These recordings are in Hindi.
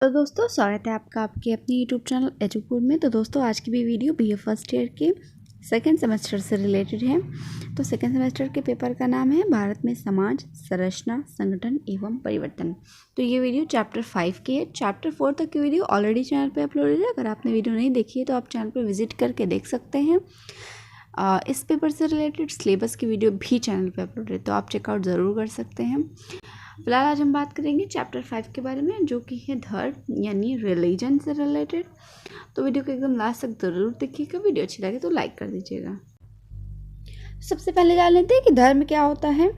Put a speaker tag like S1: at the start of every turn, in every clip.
S1: तो दोस्तों स्वागत है आपका आपके अपने यूट्यूब चैनल एजुपुर में। तो दोस्तों आज की भी वीडियो बीए फर्स्ट ईयर के सेकेंड सेमेस्टर से रिलेटेड है। तो सेकेंड सेमेस्टर के पेपर का नाम है भारत में समाज संरचना संगठन एवं परिवर्तन। तो ये वीडियो चैप्टर 5 की है। चैप्टर 4 तक की वीडियो ऑलरेडी चैनल पे अपलोडेड है। अगर आपने वीडियो नहीं देखी है तो आप चैनल पर विजिट करके देख सकते हैं। इस पेपर से रिलेटेड सिलेबस की वीडियो भी चैनल पर अपलोडेड है, तो आप चेकआउट ज़रूर कर सकते हैं। फिलहाल आज हम बात करेंगे चैप्टर 5 के बारे में, जो कि है धर्म यानी रिलीजन से रिलेटेड। तो वीडियो को एकदम लास्ट तक ज़रूर देखिएगा। वीडियो अच्छी लगे तो लाइक कर दीजिएगा। सबसे पहले जान लेते हैं कि धर्म क्या होता है।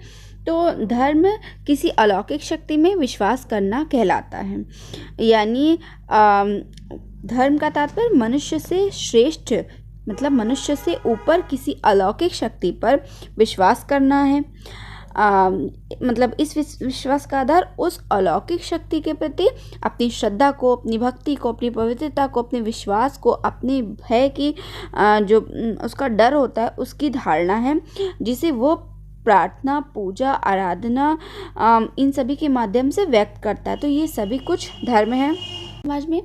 S1: तो धर्म किसी अलौकिक शक्ति में विश्वास करना कहलाता है। यानी धर्म का तात्पर्य मनुष्य से श्रेष्ठ, मतलब मनुष्य से ऊपर किसी अलौकिक शक्ति पर विश्वास करना है। मतलब इस विश्वास का आधार उस अलौकिक शक्ति के प्रति अपनी श्रद्धा को, अपनी भक्ति को, अपनी पवित्रता को, अपने विश्वास को, अपने भय की जो उसका डर होता है उसकी धारणा है, जिसे वो प्रार्थना, पूजा, आराधना इन सभी के माध्यम से व्यक्त करता है। तो ये सभी कुछ धर्म है। समाज में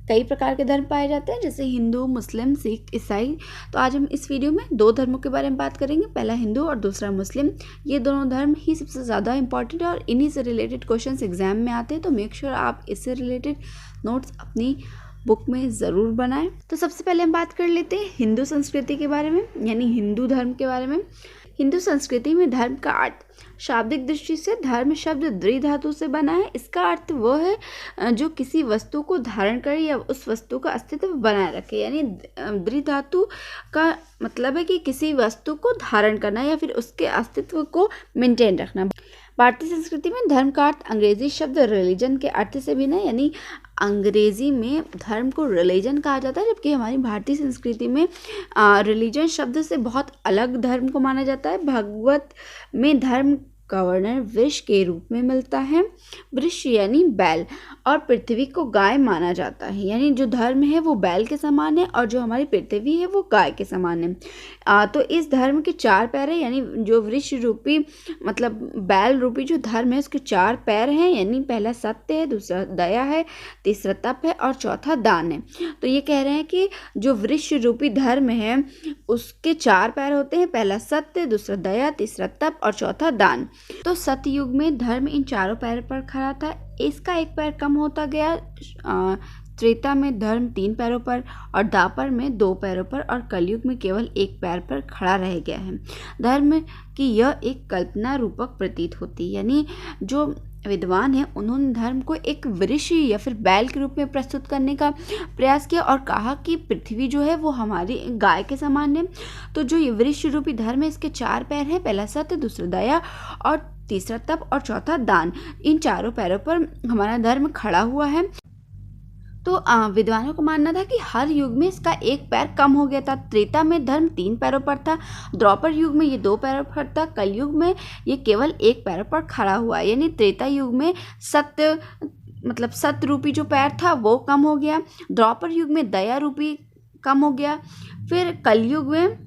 S1: कई प्रकार के धर्म पाए जाते हैं, जैसे हिंदू, मुस्लिम, सिख, ईसाई। तो आज हम इस वीडियो में दो धर्मों के बारे में बात करेंगे, पहला हिंदू और दूसरा मुस्लिम। ये दोनों धर्म ही सबसे ज़्यादा इंपॉर्टेंट है और इन्हीं से रिलेटेड क्वेश्चंस एग्जाम में आते हैं। तो मेक श्योर आप इससे रिलेटेड नोट्स अपनी बुक में ज़रूर बनाएं। तो सबसे पहले हम बात कर लेते हैं हिंदू संस्कृति के बारे में, यानी हिंदू धर्म के बारे में। हिंदू संस्कृति में धर्म का अर्थ शाब्दिक दृष्टि से धर्म शब्द द्वि धातु से बना है। इसका अर्थ वह है जो किसी वस्तु को धारण करे या उस वस्तु का अस्तित्व बनाए रखे। यानी द्वि धातु का मतलब है कि किसी वस्तु को धारण करना या फिर उसके अस्तित्व को मेंटेन रखना। भारतीय संस्कृति में धर्म का अर्थ अंग्रेजी शब्द रिलीजन के अर्थ से भिन्न है। यानी अंग्रेजी में धर्म को रिलीजन कहा जाता है, जबकि हमारी भारतीय संस्कृति में रिलीजन शब्द से बहुत अलग धर्म को माना जाता है। भागवत में धर्म का वर्णन वृष के रूप में मिलता है। वृष यानी बैल, और पृथ्वी को गाय माना जाता है। यानी जो धर्म है वो बैल के समान है और जो हमारी पृथ्वी है वो गाय के समान है। तो इस धर्म के चार पैर है। यानी जो वृष रूपी मतलब बैल रूपी जो धर्म है उसके चार पैर हैं। यानी पहला सत्य है, दूसरा दया है, तीसरा तप है और चौथा दान है। तो ये कह रहे हैं कि जो वृष रूपी धर्म है उसके चार पैर होते हैं, पहला सत्य, दूसरा दया, तीसरा तप और चौथा दान। तो सतयुग में धर्म इन चारों पैर पर खड़ा था। इसका एक पैर कम होता गया। त्रेता में धर्म 3 पैरों पर और द्वापर में 2 पैरों पर और कलयुग में केवल 1 पैर पर खड़ा रह गया है। धर्म की यह एक कल्पना रूपक प्रतीत होती है। यानी जो विद्वान है उन्होंने धर्म को एक वृक्ष या फिर बैल के रूप में प्रस्तुत करने का प्रयास किया और कहा कि पृथ्वी जो है वो हमारी गाय के समान है। तो जो ये वृक्ष रूपी धर्म है इसके 4 पैर है, पहला सत्य, दूसरा दया और तीसरा तप और चौथा दान। इन चारों पैरों पर हमारा धर्म खड़ा हुआ है। तो विद्वानों को मानना था कि हर युग में इसका 1 पैर कम हो गया था। त्रेता में धर्म 3 पैरों पर था, द्वापर युग में ये 2 पैरों पर था, कलयुग में ये केवल 1 पैर पर खड़ा हुआ है। यानी त्रेता युग में सत्य मतलब सत्य रूपी जो पैर था वो कम हो गया, द्वापर युग में दया रूपी कम हो गया, फिर कलयुग में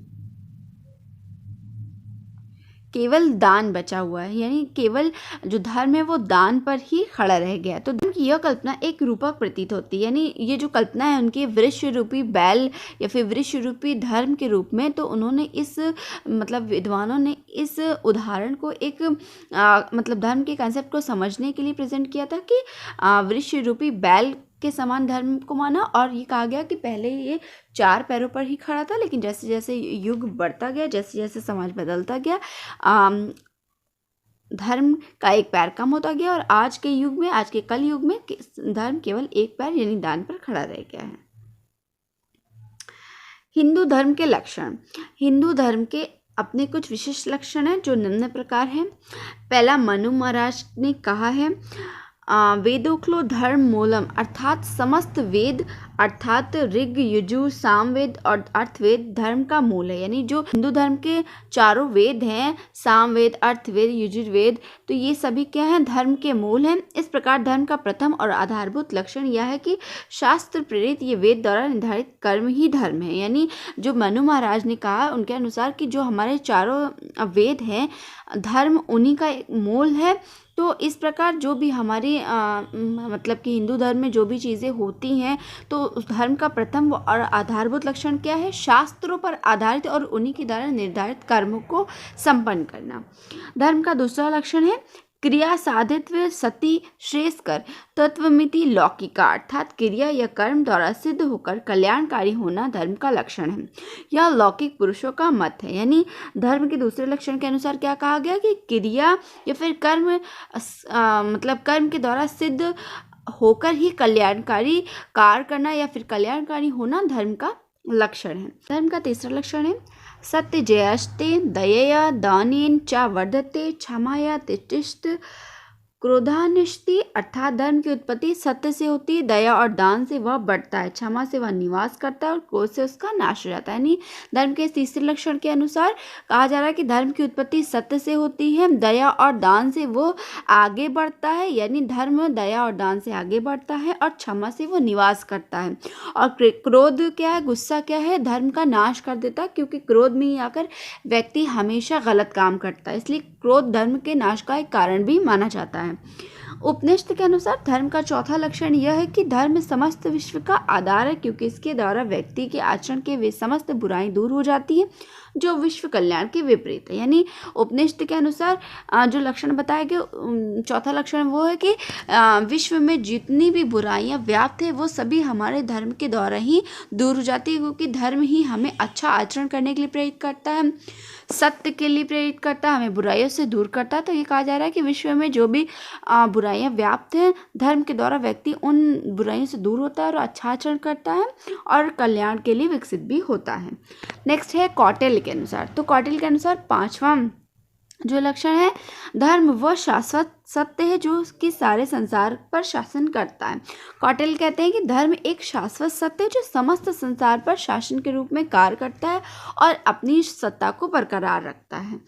S1: केवल दान बचा हुआ है। यानी केवल जो धर्म है वो दान पर ही खड़ा रह गया। तो धर्म की यह कल्पना एक रूपक प्रतीत होती है। यानी ये जो कल्पना है उनके वृक्ष रूपी बैल या फिर वृक्ष रूपी धर्म के रूप में, तो उन्होंने इस मतलब विद्वानों ने इस उदाहरण को एक मतलब धर्म के कंसेप्ट को समझने के लिए प्रेजेंट किया था कि वृक्ष रूपी बैल के समान धर्म को माना। और ये कहा गया कि पहले ये 4 पैरों पर ही खड़ा था, लेकिन जैसे जैसे युग बढ़ता गया, जैसे जैसे समाज बदलता गया, धर्म का 1 पैर कम होता गया और आज के युग में, आज के कल युग में धर्म केवल 1 पैर यानी दान पर खड़ा रह गया है। हिंदू धर्म के लक्षण। हिंदू धर्म के अपने कुछ विशिष्ट लक्षण हैं जो निम्न प्रकार हैं। पहला, मनु महाराज ने कहा है वेदोक्लो धर्म मूलम, अर्थात समस्त वेद अर्थात ऋग, यजुर, सामवेद और अर्थवेद धर्म का मूल है। यानी जो हिंदू धर्म के चारों वेद हैं, सामवेद, अर्थवेद, यजुर्वेद, तो ये सभी क्या हैं, धर्म के मूल हैं। इस प्रकार धर्म का प्रथम और आधारभूत लक्षण यह है कि शास्त्र प्रेरित ये वेद द्वारा निर्धारित कर्म ही धर्म है। यानी जो मनु महाराज ने कहा उनके अनुसार कि जो हमारे चारों वेद हैं धर्म उन्हीं का एक मूल है। तो तो इस प्रकार जो भी हमारे मतलब कि हिंदू धर्म में जो भी चीज़ें होती हैं, तो उस धर्म का प्रथम और आधारभूत लक्षण क्या है? शास्त्रों पर आधारित और उन्हीं के द्वारा निर्धारित कर्मों को संपन्न करना। धर्म का दूसरा लक्षण है क्रिया साधित्व सती श्रेयस्कर तत्वमिति लौकिका, अर्थात क्रिया या कर्म द्वारा सिद्ध होकर कल्याणकारी होना धर्म का लक्षण है। यह लौकिक पुरुषों का मत है। यानी धर्म के दूसरे लक्षण के अनुसार क्या कहा गया कि क्रिया या फिर कर्म मतलब कर्म के द्वारा सिद्ध होकर ही कल्याणकारी कार्य करना या फिर कल्याणकारी होना धर्म का लक्षण है। धर्म का तीसरा लक्षण है सत्य जयस्ते दयया दानेन च वर्धते क्षमाया तिष्ठित क्रोधानिष्टि, अर्थात धर्म की उत्पत्ति सत्य से होती है, दया और दान से वह बढ़ता है, क्षमा से वह निवास करता है और क्रोध से उसका नाश हो जाता है। यानी धर्म के तीसरे लक्षण के अनुसार कहा जा रहा है कि धर्म की उत्पत्ति सत्य से होती है, दया और दान से वो आगे बढ़ता है, यानी धर्म दया और दान से आगे बढ़ता है, और क्षमा से वो निवास करता है। और क्रोध क्या है, गुस्सा क्या है, धर्म का नाश कर देता है, क्योंकि क्रोध में ही आकर व्यक्ति हमेशा गलत काम करता है, इसलिए क्रोध धर्म के नाश का एक कारण भी माना जाता है। उपनिषद के अनुसार धर्म का चौथा लक्षण यह है कि धर्म समस्त विश्व का आधार है, क्योंकि इसके द्वारा व्यक्ति के आचरण के वे समस्त बुराई दूर हो जाती है जो विश्व कल्याण के विपरीत है। यानी उपनिषद के अनुसार जो लक्षण बताए गए, चौथा लक्षण वो है कि विश्व में जितनी भी बुराइयां व्याप्त है वो सभी हमारे धर्म के द्वारा ही दूर हो जाती है, क्योंकि धर्म ही हमें अच्छा आचरण करने के लिए प्रेरित करता है, सत्य के लिए प्रेरित करता है, हमें बुराइयों से दूर करता है। तो ये कहा जा रहा है कि विश्व में जो भी बुराइयां व्याप्त हैं, धर्म के द्वारा व्यक्ति उन बुराइयों से दूर होता है और अच्छा आचरण करता है और कल्याण के लिए विकसित भी होता है। नेक्स्ट है कौटिल्य के अनुसार। तो कौटिल्य के अनुसार पांचवा जो लक्षण है, धर्म वह शाश्वत सत्य है जो कि सारे संसार पर शासन करता है। कौटिल्य कहते हैं कि धर्म एक शाश्वत सत्य है जो समस्त संसार पर शासन के रूप में कार्य करता है और अपनी सत्ता को बरकरार रखता है।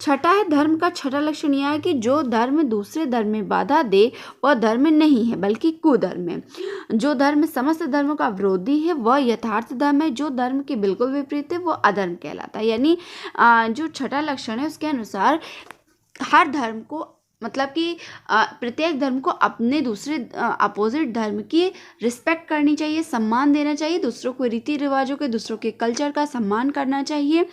S1: छठा है, धर्म का छठा लक्षण यह है कि जो धर्म दूसरे धर्म में बाधा दे वह धर्म नहीं है बल्कि कुधर्म है। जो धर्म समस्त धर्मों का विरोधी है वह यथार्थ धर्म है, जो धर्म के बिल्कुल विपरीत है वह अधर्म कहलाता है। यानी जो छठा लक्षण है उसके अनुसार हर धर्म को, मतलब कि प्रत्येक धर्म को अपने दूसरे अपोजिट धर्म की रिस्पेक्ट करनी चाहिए, सम्मान देना चाहिए, दूसरों को रीति रिवाजों के, दूसरों के कल्चर का सम्मान करना चाहिए।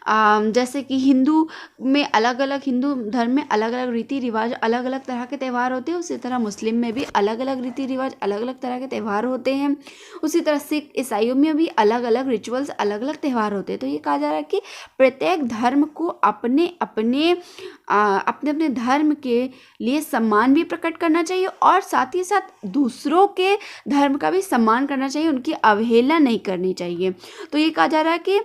S1: जैसे कि हिंदू धर्म में अलग अलग रीति रिवाज, अलग अलग तरह के त्यौहार होते हैं, उसी तरह मुस्लिम में भी अलग अलग रीति रिवाज, अलग अलग तरह के त्यौहार होते हैं। उसी तरह सिख ईसाइयों में भी अलग अलग रिचुअल्स, अलग अलग त्यौहार होते हैं। तो ये कहा जा रहा है कि प्रत्येक धर्म को अपने अपने धर्म के लिए सम्मान भी प्रकट करना चाहिए और साथ ही साथ दूसरों के धर्म का भी सम्मान करना चाहिए, उनकी अवहेलना नहीं करनी चाहिए। तो ये कहा जा रहा है कि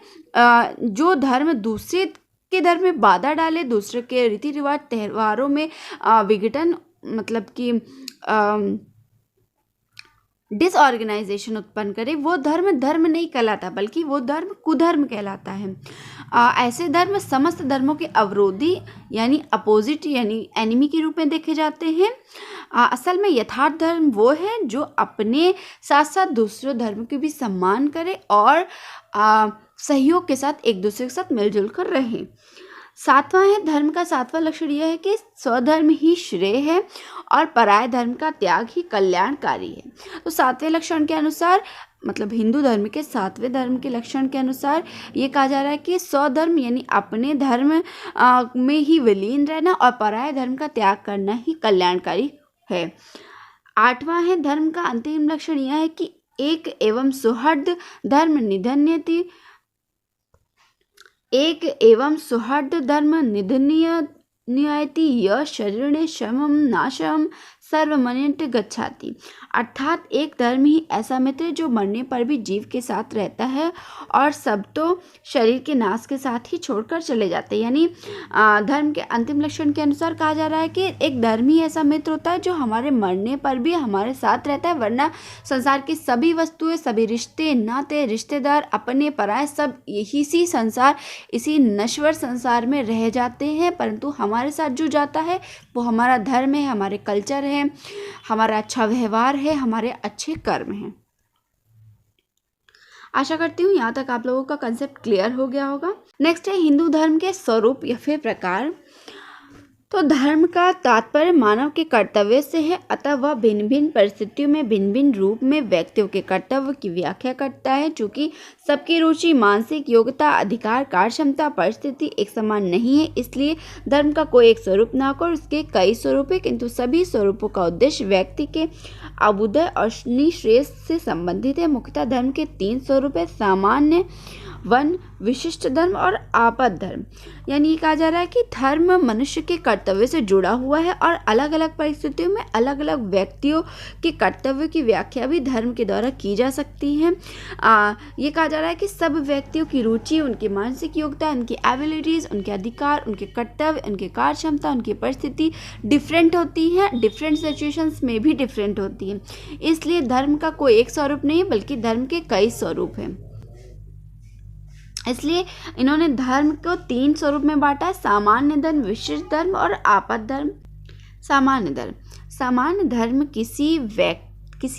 S1: जो धर्म दूसरे के धर्म में बाधा डाले, दूसरे के रीति रिवाज त्यौहारों में विघटन, मतलब कि डिसऑर्गेनाइजेशन उत्पन्न करे, वो धर्म नहीं कहलाता बल्कि वो धर्म कुधर्म कहलाता है। ऐसे धर्म समस्त धर्मों के अवरोधी यानी अपोजिट यानी एनिमी के रूप में देखे जाते हैं। असल में यथार्थ धर्म वो है जो अपने साथ साथ दूसरे धर्म के भी सम्मान करे और सहयोग के साथ एक दूसरे के साथ मिलजुल कर रहे। सातवां है, धर्म का सातवां लक्षण यह है कि स्वधर्म ही श्रेय है और पराय धर्म का त्याग ही कल्याणकारी है। तो सातवें लक्षण के अनुसार, मतलब हिंदू धर्म के सातवें धर्म के लक्षण के अनुसार ये कहा जा रहा है कि स्वधर्म यानी अपने धर्म में ही विलीन रहना और पराय धर्म का त्याग करना ही कल्याणकारी है। आठवां है, धर्म का अंतिम लक्षण यह है कि एक एवं सुहृद धर्म निधन्यति, एक एवं सुहृद धर्म निधन्यति यह शरीर शमम नाशम सर्वमनिट गच्छाति, अर्थात एक धर्म ही ऐसा मित्र है जो मरने पर भी जीव के साथ रहता है और सब तो शरीर के नाश के साथ ही छोड़कर चले जाते हैं। यानी धर्म के अंतिम लक्षण के अनुसार कहा जा रहा है कि एक धर्म ही ऐसा मित्र होता है जो हमारे मरने पर भी हमारे साथ रहता है, वरना संसार की सभी वस्तुएं, सभी रिश्ते नाते, रिश्तेदार, अपने पराये सब इसी संसार, इसी नश्वर संसार में रह जाते हैं, परंतु हमारे साथ जो जाता है वो हमारा धर्म है, हमारे कल्चर है, हमारा अच्छा व्यवहार है, हमारे अच्छे कर्म हैं। आशा करती हूँ यहाँ तक आप लोगों का कंसेप्ट क्लियर हो गया होगा। नेक्स्ट है हिंदू धर्म के स्वरूप या फिर प्रकार। तो धर्म का तात्पर्य मानव के कर्तव्य से है, अतः वह भिन्न भिन्न परिस्थितियों में भिन्न भिन्न रूप में व्यक्तियों के कर्तव्य की व्याख्या करता है। चूंकि सबकी रुचि, मानसिक योग्यता, अधिकार, कार्य क्षमता, परिस्थिति एक समान नहीं है, इसलिए धर्म का कोई एक स्वरूप न होकर उसके कई स्वरूप है, किंतु सभी स्वरूपों का उद्देश्य व्यक्ति के अभ्युदय और श्रेयस से संबंधित है। मुख्यतः धर्म के 3 स्वरूप है: सामान्य, वन, विशिष्ट धर्म और आपद धर्म। यानी ये कहा जा रहा है कि धर्म मनुष्य के कर्तव्य से जुड़ा हुआ है और अलग अलग परिस्थितियों में अलग अलग व्यक्तियों के कर्तव्य की व्याख्या भी धर्म के द्वारा की जा सकती है। ये कहा जा रहा है कि सब व्यक्तियों की रुचि, उनकी मानसिक योग्यता, उनकी एबिलिटीज़, उनके अधिकार, उनके कर्तव्य, उनकी कार्य क्षमता, उनकी परिस्थिति डिफरेंट होती है, डिफरेंट सिचुएशंस में भी डिफरेंट होती है। इसलिए धर्म का कोई एक स्वरूप नहीं है, बल्कि धर्म के कई स्वरूप हैं। इसलिए इन्होंने धर्म को 3 स्वरूप में बांटा है: सामान्य धर्म, विशिष्ट धर्म और आपद धर्म। सामान्य धर्म किसी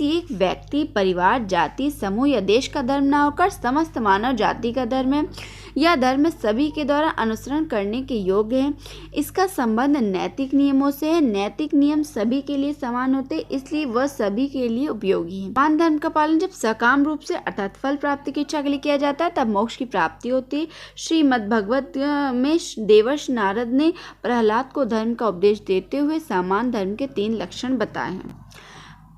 S1: एक व्यक्ति, परिवार, जाति, समूह या देश का धर्म न होकर समस्त मानव जाति का धर्म है। यह धर्म सभी के द्वारा अनुसरण करने के योग्य है। इसका संबंध नैतिक नियमों से है। नैतिक नियम सभी के लिए समान होते हैं, इसलिए वह सभी के लिए उपयोगी है। समान धर्म का पालन जब सकाम रूप से अर्थात फल प्राप्ति की इच्छा के लिए किया जाता है, तब मोक्ष की प्राप्ति होती है। श्रीमद्भगवत में देवर्षि नारद ने प्रहलाद को धर्म का उपदेश देते हुए सामान्य धर्म के 3 लक्षण बताए हैं।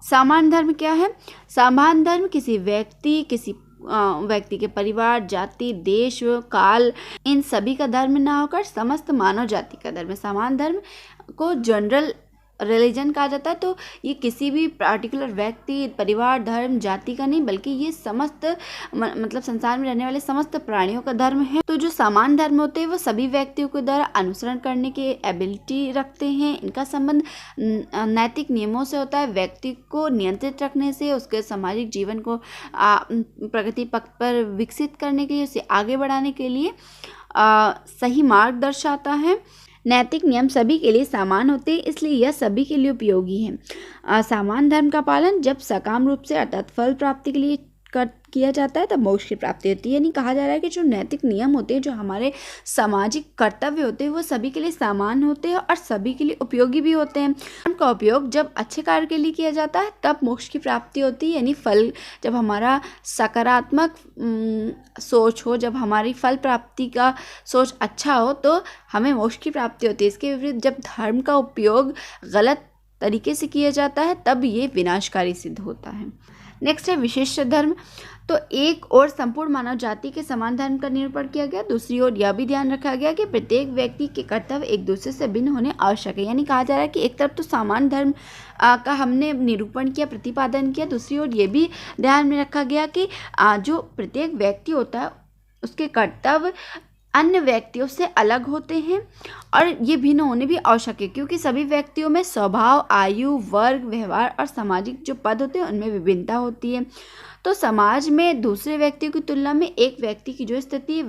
S1: सामान्य धर्म क्या है? सामान्य धर्म किसी व्यक्ति के परिवार, जाति, देश, काल, इन सभी का धर्म ना होकर समस्त मानव जाति का धर्म है। सामान्य धर्म को जनरल रिलीजन कहा जाता है, तो ये किसी भी पार्टिकुलर व्यक्ति, परिवार, धर्म, जाति का नहीं, बल्कि ये समस्त मतलब संसार में रहने वाले समस्त प्राणियों का धर्म है। तो जो सामान्य धर्म होते हैं वो सभी व्यक्तियों के द्वारा अनुसरण करने की एबिलिटी रखते हैं। इनका संबंध नैतिक नियमों से होता है। व्यक्ति को नियंत्रित रखने से, उसके सामाजिक जीवन को प्रगति पथ पर विकसित करने के लिए, उसे आगे बढ़ाने के लिए सही मार्ग दर्शाता है। नैतिक नियम सभी के लिए समान होते हैं, इसलिए यह सभी के लिए उपयोगी है। सामान्य धर्म का पालन जब सकाम रूप से अर्थात फल प्राप्ति के लिए किया जाता है, तब मोक्ष की प्राप्ति होती है। यानी कहा जा रहा है कि जो नैतिक नियम होते हैं, जो हमारे सामाजिक कर्तव्य होते हैं, वो सभी के लिए समान होते हैं और सभी के लिए उपयोगी भी होते हैं। उनका उपयोग जब अच्छे कार्य के लिए किया जाता है, तब मोक्ष की प्राप्ति होती है। यानी फल, जब हमारा सकारात्मक सोच हो, जब हमारी फल प्राप्ति का सोच अच्छा हो, तो हमें मोक्ष की प्राप्ति होती है। इसके विपरीत जब धर्म का उपयोग गलत तरीके से किया जाता है, तब ये विनाशकारी सिद्ध होता है। नेक्स्ट है विशिष्ट धर्म। तो एक और संपूर्ण मानव जाति के समान धर्म का निरूपण किया गया, दूसरी ओर यह भी ध्यान रखा गया कि प्रत्येक व्यक्ति के कर्तव्य एक दूसरे से भिन्न होने आवश्यक है। यानी कहा जा रहा है कि एक तरफ तो सामान्य धर्म का हमने निरूपण किया, प्रतिपादन किया, दूसरी ओर ये भी ध्यान में रखा गया कि जो प्रत्येक व्यक्ति होता है उसके कर्तव्य अन्य व्यक्तियों से अलग होते हैं और ये भिन्न होने भी आवश्यक है, क्योंकि सभी व्यक्तियों में स्वभाव, आयु, वर्ग, व्यवहार और सामाजिक जो पद होते हैं उनमें विभिन्नता होती है। तो समाज में दूसरे व्यक्तियों की तुलना में एक व्यक्ति की जो स्थिति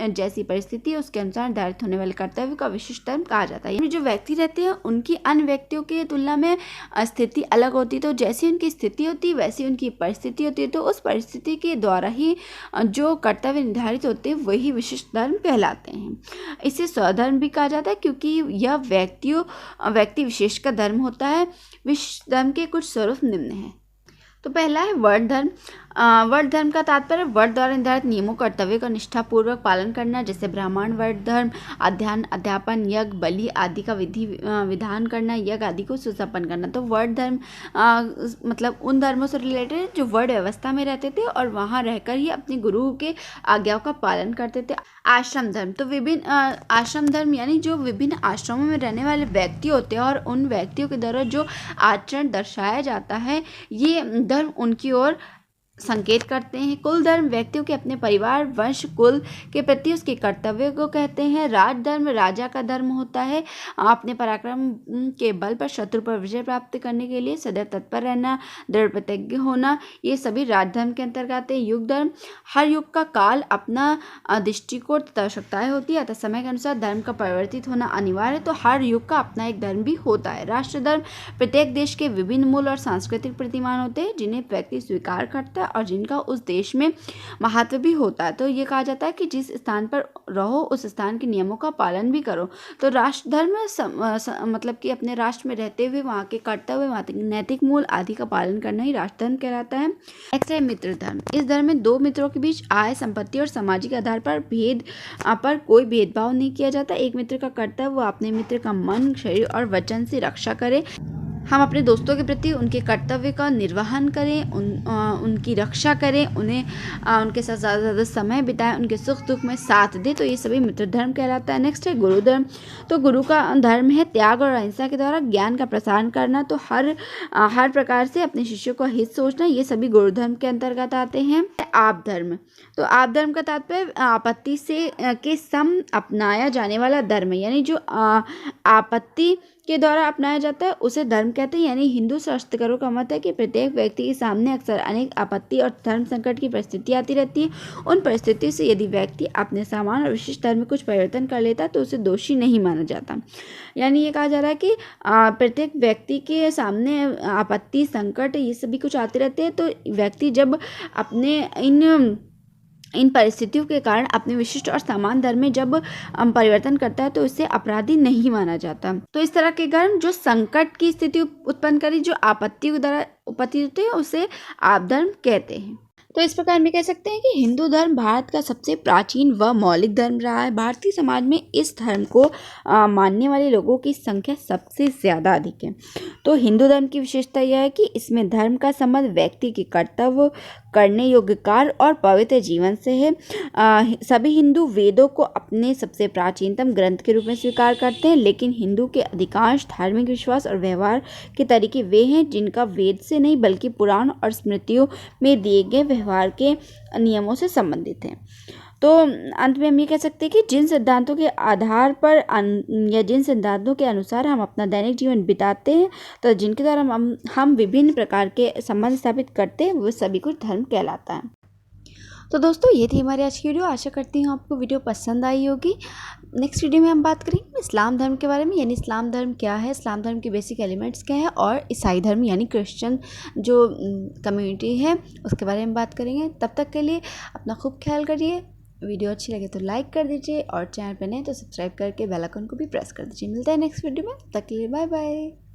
S1: जैसी परिस्थिति है, उसके अनुसार निर्धारित होने वाले कर्तव्य का विशिष्ट धर्म कहा जाता है। जो व्यक्ति रहते हैं उनकी अन्य व्यक्तियों की तुलना में स्थिति अलग होती है, तो जैसी उनकी स्थिति होती है वैसी उनकी परिस्थिति होती है, तो उस परिस्थिति के द्वारा ही जो कर्तव्य निर्धारित होते हैं वही विशिष्ट धर्म कहलाते हैं। इसे स्वधर्म भी कहा जाता है, क्योंकि यह व्यक्ति विशेष का धर्म होता है। विशिष्ट धर्म के कुछ स्वरूप निम्न हैं। तो पहला है वर्ण धर्म। वर्ण धर्म का तात्पर्य वर्ण द्वारा निर्धारित नियमों कर्तव्य का निष्ठापूर्वक पालन करना, जैसे ब्राह्मण वर्ण धर्म, अध्ययन, अध्यापन, यज्ञ, बलि आदि का विधान करना, यज्ञ आदि को सुसंपन्न करना। तो वर्ण धर्म मतलब उन धर्मों से रिलेटेड जो वर्ण व्यवस्था में रहते थे और वहाँ रहकर ही अपने गुरु के आज्ञाओं का पालन करते थे। आश्रम धर्म, तो विभिन्न आश्रम धर्म यानी जो विभिन्न आश्रमों में रहने वाले व्यक्ति होते हैं और उन व्यक्तियों के द्वारा जो आचरण दर्शाया जाता है, ये धर्म उनकी ओर संकेत करते हैं। कुल धर्म व्यक्तियों के अपने परिवार, वंश, कुल के प्रति उसके कर्तव्य को कहते हैं। राज धर्म राजा का धर्म होता है, अपने पराक्रम के बल पर शत्रु पर विजय प्राप्त करने के लिए सदैव तत्पर रहना, दृढ़ प्रतिज्ञ होना, ये सभी राज धर्म के अंतर्गत आते हैं। युग धर्म, हर युग का काल अपना दृष्टिकोण तथा आवश्यकताएं होती है, अतः समय के अनुसार धर्म का परिवर्तित होना अनिवार्य है, तो हर युग का अपना एक धर्म भी होता है। राष्ट्र धर्म, प्रत्येक देश के विभिन्न मूल और सांस्कृतिक प्रतिमान होते हैं जिन्हें व्यक्ति स्वीकार करता है और जिनका उस देश में महत्व भी होता है। तो ये कहा जाता है कि जिस स्थान पर रहो उस स्थान के नियमों का पालन भी करो। तो राष्ट्र धर्म मतलब कि अपने राष्ट्र में रहते हुए वहाँ के कर्तव्य, वहाँ के नैतिक मूल आदि का पालन करना ही राष्ट्र धर्म कहलाता है। नेक्स्ट है मित्र धर्म। इस धर्म में दो मित्रों के बीच आय, संपत्ति और सामाजिक आधार पर कोई भेदभाव नहीं किया जाता। एक मित्र का कर्तव्य वो अपने मित्र का मन, शरीर और वचन से रक्षा करे। हम अपने दोस्तों के प्रति उनके कर्तव्य का निर्वहन करें, उनकी रक्षा करें, उनके साथ ज़्यादा से ज़्यादा समय बिताएं, उनके सुख दुख में साथ दें। तो ये सभी मित्र धर्म कहलाता है। नेक्स्ट है गुरु धर्म। तो गुरु का धर्म है त्याग और अहिंसा के द्वारा ज्ञान का प्रसारण करना। तो हर प्रकार से अपने शिष्यों का हित सोचना, ये सभी गुरु धर्म के अंतर्गत आते हैं। आप धर्म। तो आप धर्म का तात्पर्य आपत्ति के सम अपनाया जाने वाला धर्म, यानी जो आपत्ति के द्वारा अपनाया जाता है उसे धर्म कहते हैं। यानी हिंदू शास्त्रकारों का मत है कि प्रत्येक व्यक्ति के सामने अक्सर अनेक आपत्ति और धर्म संकट की परिस्थिति आती रहती है। उन परिस्थितियों से यदि व्यक्ति अपने सामान्य और विशिष्ट धर्म में कुछ परिवर्तन कर लेता है तो उसे दोषी नहीं माना जाता। यानी ये कहा जा रहा है कि प्रत्येक व्यक्ति के सामने आपत्ति, संकट, ये सभी कुछ आते रहते हैं। तो व्यक्ति जब अपने इन परिस्थितियों के कारण अपने विशिष्ट और समान धर्म में जब परिवर्तन करता है तो इससे अपराधी नहीं माना जाता। तो इस तरह के कारण जो संकट की स्थिति उत्पन्न करी, जो आपत्ति के द्वारा उपस्थित होती है, उसे आप धर्म कहते हैं। तो इस प्रकार में कह सकते हैं कि हिंदू धर्म भारत का सबसे प्राचीन व मौलिक धर्म रहा है। भारतीय समाज में इस धर्म को मानने वाले लोगों की संख्या सबसे ज़्यादा अधिक है। तो हिंदू धर्म की विशेषता यह है कि इसमें धर्म का संबंध व्यक्ति के कर्तव्य, करने योग्य कार्य और पवित्र जीवन से है। सभी हिंदू वेदों को अपने सबसे प्राचीनतम ग्रंथ के रूप में स्वीकार करते हैं, लेकिन हिंदू के अधिकांश धार्मिक विश्वास और व्यवहार के तरीके वे हैं जिनका वेद से नहीं बल्कि पुराण और स्मृतियों में दिए गए व्यवहार के नियमों से संबंधित हैं। तो अंत में हम ये कह सकते हैं कि जिन सिद्धांतों के आधार पर या जिन सिद्धांतों के अनुसार हम अपना दैनिक जीवन बिताते हैं, तो जिनके द्वारा हम विभिन्न प्रकार के संबंध स्थापित करते हैं, वो सभी कुछ धर्म कहलाता है। तो दोस्तों ये थी हमारी आज की वीडियो। आशा करती हूँ आपको वीडियो पसंद आई होगी। नेक्स्ट वीडियो में हम बात करेंगे इस्लाम धर्म के बारे में, यानी इस्लाम धर्म क्या है, इस्लाम धर्म के बेसिक एलिमेंट्स क्या है, और ईसाई धर्म यानी क्रिश्चियन जो कम्युनिटी है उसके बारे में बात करेंगे। तब तक के लिए अपना खूब ख्याल करिए। वीडियो अच्छी लगे तो लाइक कर दीजिए और चैनल पर नए तो सब्सक्राइब करके बेल आइकन को भी प्रेस कर दीजिए। मिलता है नेक्स्ट वीडियो में, तब तक के लिए बाय बाय।